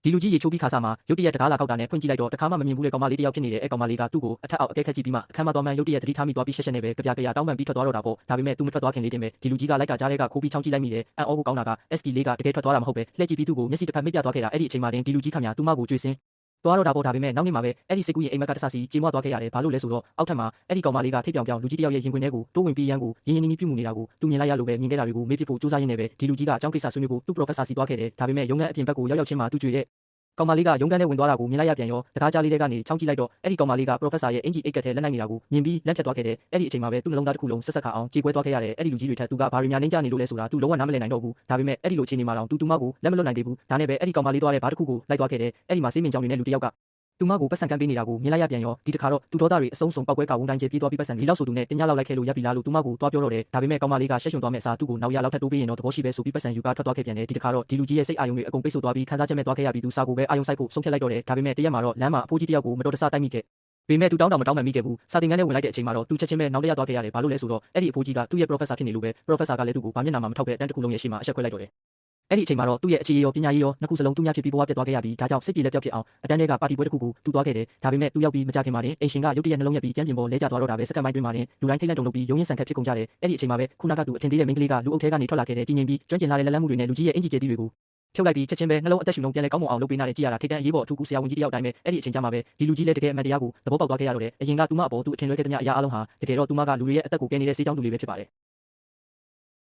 ဒီလူကြီးရေချိုးပြီးခါစားမှာရုတ်တရက်တကားလာကောက်တာနဲ့ဖွင့်ကြည့်လိုက်တော့တခါမှမမြင်ဘူးတဲ့ကောင်မလေးတယောက်ဖြစ်နေတဲ့အဲ့ကောင်မလေးကသူ့ကိုအထက်အောက်အကဲခတ်ကြည့်ပြီးမှအခန်းမသွားမှန်းရုတ်တရက်သတိထားမိသွားပြီးရှက်ရှက်နဲ့ပဲကြပြတောင်းပန်ပြီးထွက်သွားတော့တာပေါ့ဒါပေမဲ့သူမထွက်သွားခင်လေးတင်ပဲဒီလူကြီးကလိုက်ကာကြားတဲ့ကခိုးပြီးချောင်းကြည့်လိုက်မိတယ်အံ့ဩဖို့ကောင်းတာက SK လေးကတကယ်ထွက်သွားတာမဟုတ်ပဲလှည့်ကြည့်ပြီးသူ့ကိုမျက်စိတစ်ဖက်မိတ်ပြသွားခဲ့တာအဲ့ဒီအချိန်မှတင်ဒီလူကြီးခမညာသူ့မကိုကြွေးစင်းသွားတော့တာပေါ့ဒါပေမဲ့နောက်နေ့မှာပဲအဲ့ဒီစိတ်ကူးရင်အိမ်မက်ကတဆစီကြေမွသွားခဲ့ရတယ်ဘာလို့လဲဆိုတော့အောက်ထပ်မှာအဲ့ဒီကောင်မလေးကထိပ်ပြောင်လူကြီးတယောက်ရဲ့ရင်ခွင်ထဲကိုတိုးဝင်ပြီးရန်ကိုရင်းရင်းနှီးနှီးပြုမှုနေတာကိုသူမြင်လိုက်ရလို့ပဲမြင်ခဲ့တာတွေကိုမေးပြဖို့စူးစမ်းရင်းနဲ့ပဲဒီလူကြီးကအကြောင်းကိစ္စဆွေးနွေးဖို့သူ့ professor စီသွားခဲ့တယ်ဒါပေမဲ့ရုံးခန်းအပြင်ဘက်ကိုရောက်ချင်းမှသူကြွေတဲ့ကောင်မလေးကရုံးခန်းထဲဝင်သွားတာကိုမြင်လိုက်ရပြန်ရောတကားကြားလေးတွေကနေချောင်းကြည့်လိုက်တော့အဲ့ဒီကောင်မလေးက professor ရဲ့အင်ဂျီအိတ်ကက်ထဲလက်နိုင်နေတာကိုမြင်ပြီးလက်ဖြတ်သွားခဲ့တယ်အဲ့ဒီအချိန်မှာပဲသူ့နှလုံးသားတစ်ခုလုံးဆက်ဆက်ခါအောင်ကြေကွဲသွားခဲ့ရတယ်အဲ့ဒီလူကြီးတွေထက်သူကဘာတွေများနှိမ့်ကြနေလို့လဲဆိုတာသူလုံးဝနားမလည်နိုင်တော့ဘူးဒါပေမဲ့အဲ့ဒီလိုအခြေအနေမှာတော့သူမကိုလက်မလွတ်နိုင်သေးဘူးဒါနဲ့ပဲအဲ့ဒီကောင်မလေးသွားတဲ့ဘာတစ်ခုကိုလိုက်သွားခဲ့တယ်အဲ့ဒီမှာစေးမြင်ကြောင်နေတဲ့လူတစ်ယောက်ကသူမကိုပတ်စံကမ်းပေးနေတာကိုမြင်လိုက်ရပြန်ရောဒီတစ်ခါတော့သူတော်သားတွေအစုံစုံပောက်ကွဲကဝုန်းတိုင်းကျပြေးသွားပြီးပတ်စံဒီလောက်ဆိုသူနဲ့တင်ကြလောက်လိုက်ခဲ့လို့ရပ်ပြီလားလို့သူမကိုသွားပြောတော့တယ်ဒါပေမဲ့ကောင်မလေးကရှက်ရွံ့သွားမဲ့အစားသူ့ကိုနောက်ရလောက်ထပ်တိုးပေးရင်တော့သဘောရှိပဲဆိုပြီးပတ်စံယူကထွက်သွားခဲ့ပြန်တယ်ဒီတစ်ခါတော့ဒီလူကြီးရဲ့စိတ်အာရုံတွေအကုန်ပိတ်ဆို့သွားပြီးခံစားချက်မဲ့သွားခဲ့ရပြီးသူစာကိုပဲအာရုံစိုက်ဖို့ဆုံးဖြတ်လိုက်တော့တယ်ဒါပေမဲ့တရက်မှာတော့လမ်းမှာအဖိုးကြီးတစ်ယောက်ကိုမတော်တဆတိုက်မိခဲ့ပေမဲ့သူတောင်းတမမိခဲ့ဘူးစာသင်ခန်းထဲဝင်လိုက်တဲ့အချိန်မှာတော့သူချက်ချင်းပဲနောက်တရသွားခဲ့ရတယ်ဘာလို့လဲဆိုတော့အဲ့ဒီအဖိုးကြီးကသူ့ရဲ့ professor ဖြစ်နေလို့ပဲ professor ကလည်းသူ့ကိုဘာမျက်နှာမှမထောက်ပဲအတန်းတစ်ခုလုံးရဲ့ရှေ့မှာအဆက်ခွဲလိုက်တော့တယ်အဲ့ဒီအချိန်မှာတော့သူ့ရဲ့အခြေရောပညာရေးရောနှစ်ခုစလုံးသူ့များဖြစ်ပြီးဘဝပြတ်သွားခဲ့ရပြီးဒါကြောင့်စိတ်ပြေလက်ပြောက်ဖြစ်အောင်အတန်းထဲကပါတီပွဲတစ်ခုကိုသူသွားခဲ့တယ်ဒါပေမဲ့သူရောက်ပြီးမကြခင်မှာတင်အိမ်ရှင်ကရုတ်တရက်နှလုံးရက်ပြီးကျမ်းပြင်ပေါ်လဲကျသွားတော့တာပဲစက္ကန့်ပိုင်းတွင်းမှာတင်လူတိုင်းထိတ်လန့်တုန်လှုပ်ပြီးရုံးရင်ဆန်ခက်ဖြစ်ကုန်ကြတယ်အဲ့ဒီအချိန်မှာပဲခုနကသူအထင်သေးတဲ့မိန်းကလေးကလူအုပ်ထဲကနေထွက်လာခဲ့တဲ့တည်ငြိမ်ပြီးကျွမ်းကျင်လာတဲ့လက်လန်းမှုတွေနဲ့လူကြီးရဲ့အင်ဂျီကျေတီးတွေကိုဖြုတ်လိုက်ပြီးချက်ချင်းပဲနှလုံးအသက်ရှူနှုံပြန်လဲကောင်းမွန်အောင်လုပ်ပေးနာတဲ့ကြည်ရတာထိတ်တန့်အရေးပေါ်အထူးကူဆရာဝန်ကြီးတယောက်တိုင်းပဲအဲ့ဒီအချိန်ကျမှပဲဒီလူကြီးလည်းတကယ်အမှန်တရားကိုသဘောပေါက်သွားခဲ့ရတော့တယ်အရင်ကသူမအပေါ်သူအထင်လွဲခဲ့သမျှအရာအလုံးဟာတကယ်တော့သူမကလူတွေရဲ့အသက်ကိုကယ်နေတဲ့စေးကြောင်းသူလေးပဲဖြစ်ပါတယ်